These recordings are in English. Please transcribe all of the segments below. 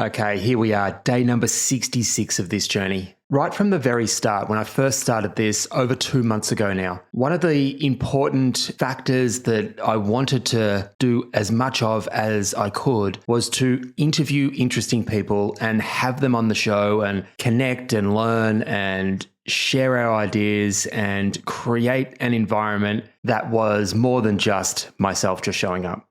Okay, here we are, day number 66 of this journey. Right from the very start, when I first started this over 2 months ago now, one of the important factors that I wanted to do as much of as I could was to interview interesting people and have them on the show and connect and learn and share our ideas and create an environment that was more than just myself just showing up.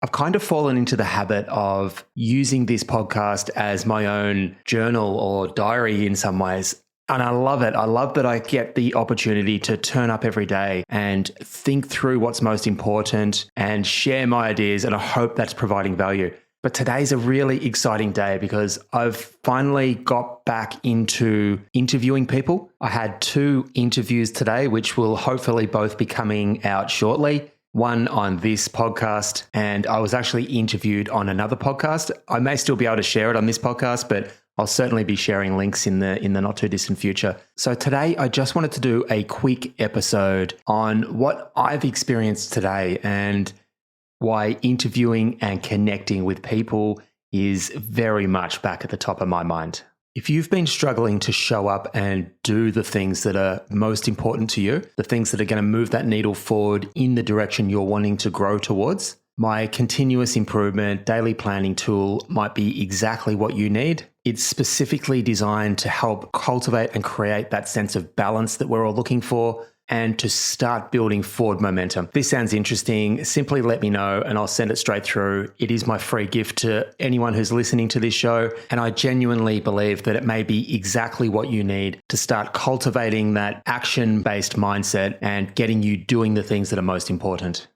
I've kind of fallen into the habit of using this podcast as my own journal or diary in some ways. And I love it. I love that I get the opportunity to turn up every day and think through what's most important and share my ideas. And I hope that's providing value. But today's a really exciting day because I've finally got back into interviewing people. I had 2 interviews today, which will hopefully both be coming out shortly. One on this podcast, and I was actually interviewed on another podcast. I may still be able to share it on this podcast, but I'll certainly be sharing links in the not too distant future. So today, I just wanted to do a quick episode on what I've experienced today and why interviewing and connecting with people is very much back at the top of my mind. If you've been struggling to show up and do the things that are most important to you, the things that are going to move that needle forward in the direction you're wanting to grow towards, my continuous improvement daily planning tool might be exactly what you need. It's specifically designed to help cultivate and create that sense of balance that we're all looking for and to start building forward momentum. If this sounds interesting, simply let me know and I'll send it straight through. It is my free gift to anyone who's listening to this show. And I genuinely believe that it may be exactly what you need to start cultivating that action-based mindset and getting you doing the things that are most important.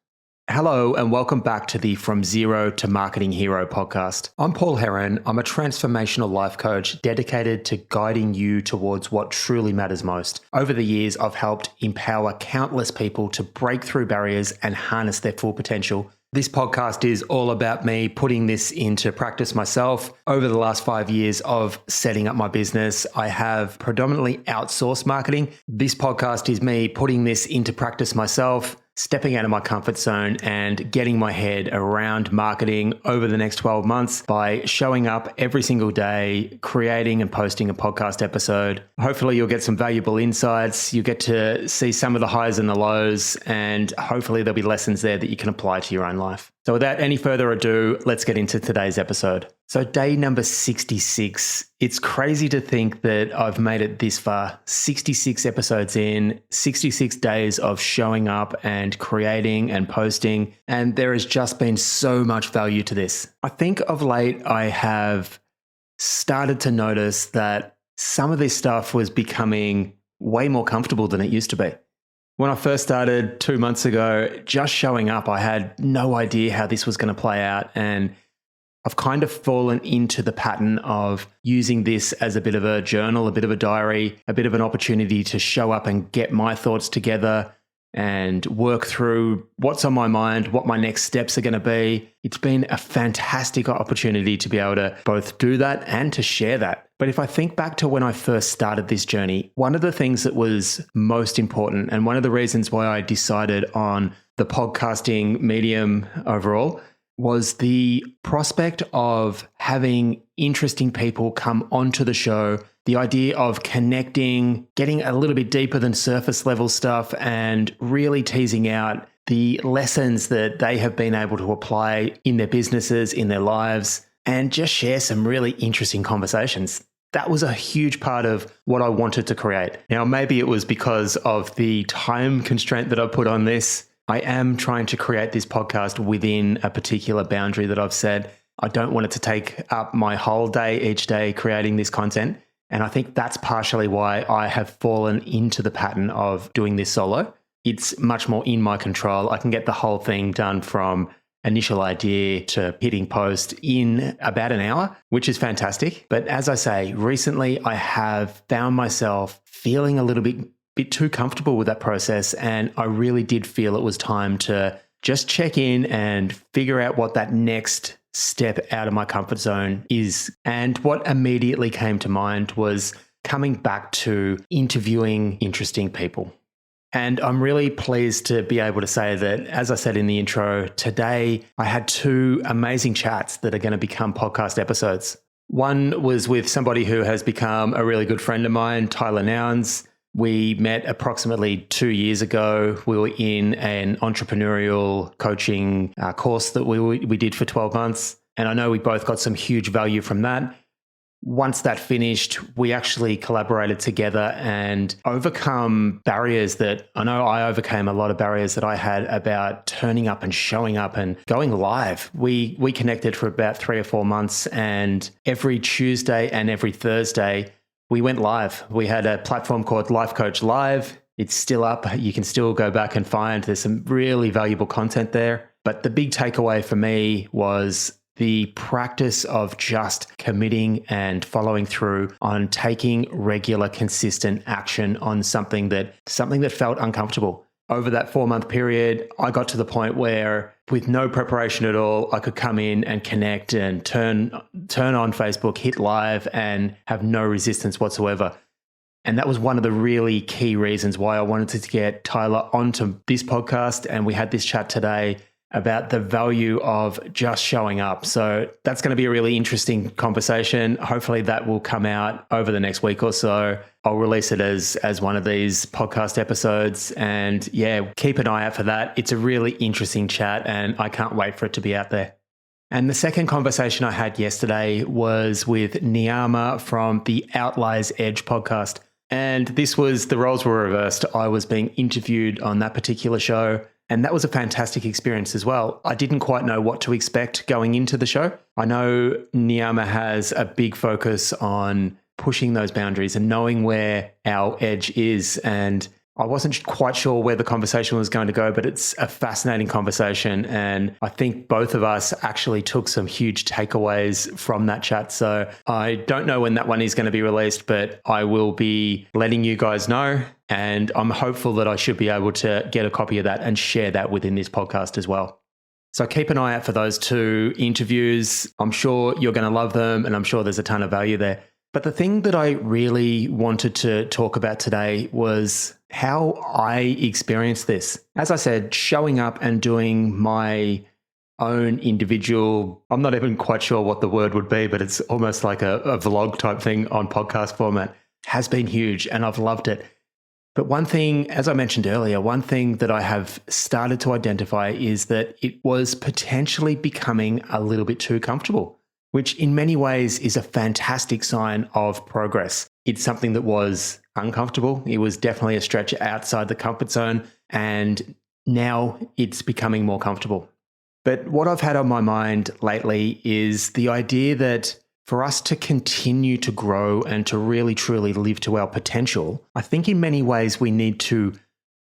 Hello and welcome back to the From Zero to Marketing Hero podcast. I'm Paul Heron. I'm a transformational life coach dedicated to guiding you towards what truly matters most. Over the years, I've helped empower countless people to break through barriers and harness their full potential. This podcast is all about me putting this into practice myself. Over the last 5 years of setting up my business, I have predominantly outsourced marketing. This podcast is me putting this into practice myself, stepping out of my comfort zone and getting my head around marketing over the next 12 months by showing up every single day, creating and posting a podcast episode. Hopefully you'll get some valuable insights. You get to see some of the highs and the lows, and hopefully there'll be lessons there that you can apply to your own life. So without any further ado, let's get into today's episode. So day number 66, it's crazy to think that I've made it this far, 66 episodes in, 66 days of showing up and creating and posting, and there has just been so much value to this. I think of late I have started to notice that some of this stuff was becoming way more comfortable than it used to be. When I first started 2 months ago, just showing up, I had no idea how this was going to play out. And I've kind of fallen into the pattern of using this as a bit of a journal, a bit of a diary, a bit of an opportunity to show up and get my thoughts together and work through what's on my mind, what my next steps are going to be. It's been a fantastic opportunity to be able to both do that and to share that. But if I think back to when I first started this journey, one of the things that was most important and one of the reasons why I decided on the podcasting medium overall was the prospect of having interesting people come onto the show, the idea of connecting, getting a little bit deeper than surface level stuff and really teasing out the lessons that they have been able to apply in their businesses, in their lives, and just share some really interesting conversations. That was a huge part of what I wanted to create. Now, maybe it was because of the time constraint that I put on this. I am trying to create this podcast within a particular boundary that I've set. I don't want it to take up my whole day each day creating this content. And I think that's partially why I have fallen into the pattern of doing this solo. It's much more in my control. I can get the whole thing done from initial idea to hitting post in about an hour, which is fantastic. But as I say, recently I have found myself feeling a little bit too comfortable with that process. And I really did feel it was time to just check in and figure out what that next step out of my comfort zone is. And what immediately came to mind was coming back to interviewing interesting people. And I'm really pleased to be able to say that, as I said in the intro, today I had 2 amazing chats that are going to become podcast episodes. One was with somebody who has become a really good friend of mine, Tyler Nouns. We met approximately 2 years ago. We were in an entrepreneurial coaching course that we did for 12 months. And I know we both got some huge value from that. Once that finished, we actually collaborated together and overcome barriers that I know I overcame a lot of barriers that I had about turning up and showing up and going live. We connected for about 3 or 4 months, and every Tuesday and every Thursday, we went live. We had a platform called Life Coach Live. It's still up. You can still go back and find there's some really valuable content there. But the big takeaway for me was the practice of just committing and following through on taking regular, consistent action on something that felt uncomfortable. Over that 4-month period, I got to the point where with no preparation at all, I could come in and connect and turn on Facebook, hit live, and have no resistance whatsoever. And that was one of the really key reasons why I wanted to get Tyler onto this podcast. And we had this chat today about the value of just showing up. So that's going to be a really interesting conversation. Hopefully that will come out over the next week or so. I'll release it as one of these podcast episodes. And yeah, keep an eye out for that. It's a really interesting chat and I can't wait for it to be out there. And the second conversation I had yesterday was with Niyama from the Outliers Edge podcast. And the roles were reversed. I was being interviewed on that particular show. And that was a fantastic experience as well. I didn't quite know what to expect going into the show. I know Niyama has a big focus on pushing those boundaries and knowing where our edge is. And I wasn't quite sure where the conversation was going to go, but it's a fascinating conversation. And I think both of us actually took some huge takeaways from that chat. So I don't know when that one is going to be released, but I will be letting you guys know. And I'm hopeful that I should be able to get a copy of that and share that within this podcast as well. So keep an eye out for those 2 interviews. I'm sure you're going to love them and I'm sure there's a ton of value there. But the thing that I really wanted to talk about today was how I experienced this. As I said, showing up and doing my own individual, I'm not even quite sure what the word would be, but it's almost like a vlog type thing on podcast format, has been huge and I've loved it. But one thing, as I mentioned earlier, one thing that I have started to identify is that it was potentially becoming a little bit too comfortable, which in many ways is a fantastic sign of progress. It's something that was uncomfortable. It was definitely a stretch outside the comfort zone, and now it's becoming more comfortable. But what I've had on my mind lately is the idea that for us to continue to grow and to really truly live to our potential, I think in many ways we need to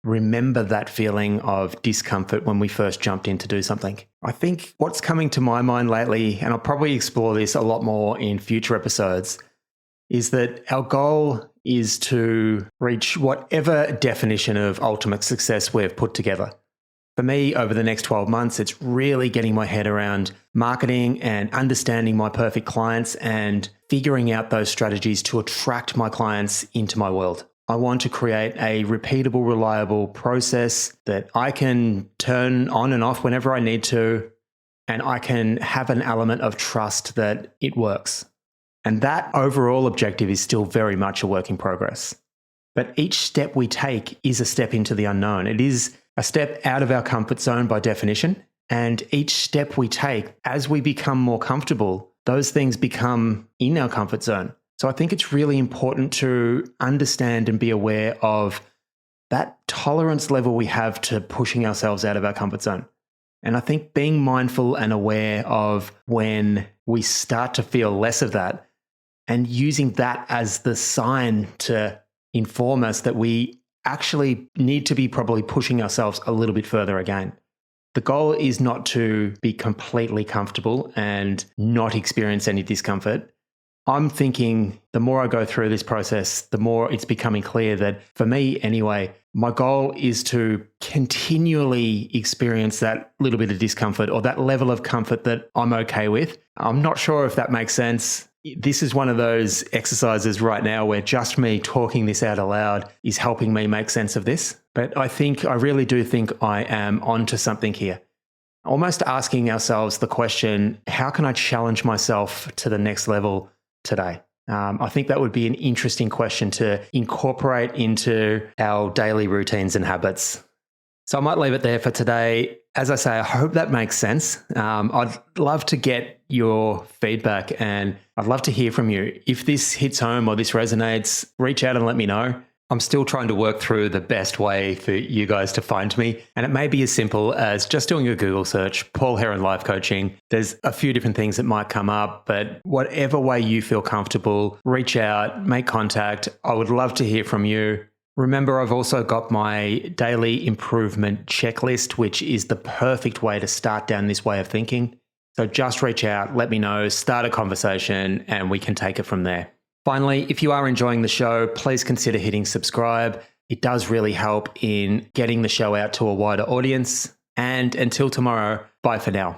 remember that feeling of discomfort when we first jumped in to do something. I think what's coming to my mind lately, and I'll probably explore this a lot more in future episodes, is that our goal is to reach whatever definition of ultimate success we've put together. For me, over the next 12 months, it's really getting my head around marketing and understanding my perfect clients and figuring out those strategies to attract my clients into my world. I want to create a repeatable, reliable process that I can turn on and off whenever I need to, and I can have an element of trust that it works. And that overall objective is still very much a work in progress. But each step we take is a step into the unknown. It is a step out of our comfort zone by definition. And each step we take, as we become more comfortable, those things become in our comfort zone. So I think it's really important to understand and be aware of that tolerance level we have to pushing ourselves out of our comfort zone. And I think being mindful and aware of when we start to feel less of that and using that as the sign to inform us that we actually need to be probably pushing ourselves a little bit further again. The goal is not to be completely comfortable and not experience any discomfort. I'm thinking the more I go through this process, the more it's becoming clear that for me anyway, my goal is to continually experience that little bit of discomfort or that level of comfort that I'm okay with. I'm not sure if that makes sense. This is one of those exercises right now where just me talking this out aloud is helping me make sense of this. But I really do think I am onto something here. almost asking ourselves the question, how can I challenge myself to the next level today? I think that would be an interesting question to incorporate into our daily routines and habits. So I might leave it there for today. As I say, I hope that makes sense. I'd love to get your feedback and I'd love to hear from you. If this hits home or this resonates, reach out and let me know. I'm still trying to work through the best way for you guys to find me. And it may be as simple as just doing a Google search, Paul Heron Life Coaching. There's a few different things that might come up, but whatever way you feel comfortable, reach out, make contact. I would love to hear from you. Remember, I've also got my daily improvement checklist, which is the perfect way to start down this way of thinking. So just reach out, let me know, start a conversation, and we can take it from there. Finally, if you are enjoying the show, please consider hitting subscribe. It does really help in getting the show out to a wider audience. And until tomorrow, bye for now.